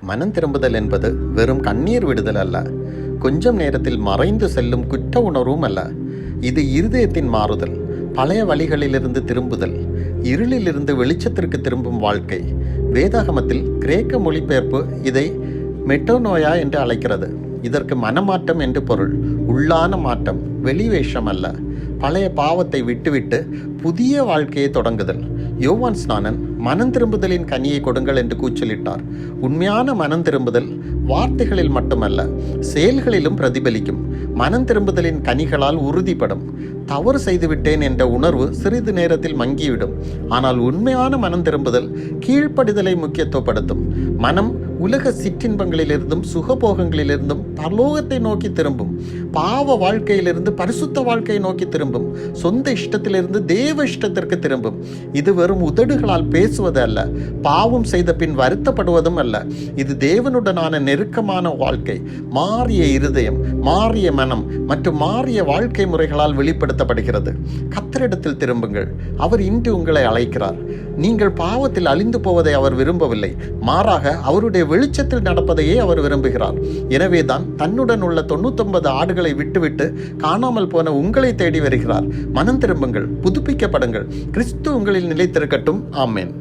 மனம் திரும்புதல் என்பது வெறும் கண்ணீர் விடுதல் அல்ல, கொஞ்சம் நேரத்தில் மறைந்து செல்லும் குற்ற உணர்வும் அல்ல. இது இருதயத்தின் மாறுதல், பழைய வழிகளிலிருந்து திரும்புதல், இருளிலிருந்து வெளிச்சத்திற்கு திரும்பும் வாழ்க்கை. வேதாகமத்தில் கிரேக்க மொழிபெயர்ப்பு இதை மெட்டோனோயா என்று அழைக்கிறது. இதற்கு மனமாற்றம் என்று பொருள். உள்ளான மாற்றம், வெளிவேஷம் அல்ல. பழைய பாவத்தை விட்டுவிட்டு புதிய வாழ்க்கையை தொடங்குதல். யோவான் ஸ்நானன் மனம் திரும்புதலின் கனியை கொடுங்கள் என்று கூச்சலிட்டார். உண்மையான மனம் திரும்புதல் வார்த்தைகளில் மட்டுமல்ல, செயல்களிலும் பிரதிபலிக்கும். மனம் திரும்புதலின் கனிகளால் உறுதிப்படும். தவறு செய்துவிட்டேன் என்ற உணர்வு சிறிது நேரத்தில் மங்கிவிடும். ஆனால் உண்மையான மனம் திரும்புதல் கீழ்ப்படிதலை முக்கியத்துவப்படுத்தும். மனம் உலக சிற்றின்பங்களிலிருந்தும் சுகபோகங்களிலிருந்தும் பரலோகத்தை நோக்கி திரும்பும். பாவ வாழ்க்கையிலிருந்து பரிசுத்த வாழ்க்கையை நோக்கி திரும்பும். சொந்த இஷ்டத்திலிருந்து தேவ இஷ்டத்திற்கு திரும்பும். இது வெறும் உதடுகளால் பேசுவது அல்ல, பாவம் செய்த பின் வருத்தப்படுவதும் அல்ல. இது தேவனுடனான நெருக்கமான வாழ்க்கை, மாறிய இருதயம், மாறிய மனம் மற்றும் மாறிய வாழ்க்கை முறைகளால் வெளிப்படுத்தப்படுகிறது. கர்த்தரிடத்தில் திரும்புங்கள், அவர் இன்று உங்களை அழைக்கிறார். நீங்கள் பாவத்தில் அழிந்து போவதை அவர் விரும்பவில்லை, மாறாக அவருடைய வெளிச்சத்தில் நடப்பதையே அவர் விரும்புகிறார். எனவேதான் தன்னுடன் உள்ள 99 ஆடுகளை விட்டுவிட்டு காணாமல் போன உங்களை தேடி வருகிறார். மனம் திரும்புங்கள், புதுப்பிக்கப்படுங்கள். கிறிஸ்து உங்களில் நிலைத்திருக்கட்டும். ஆமென்.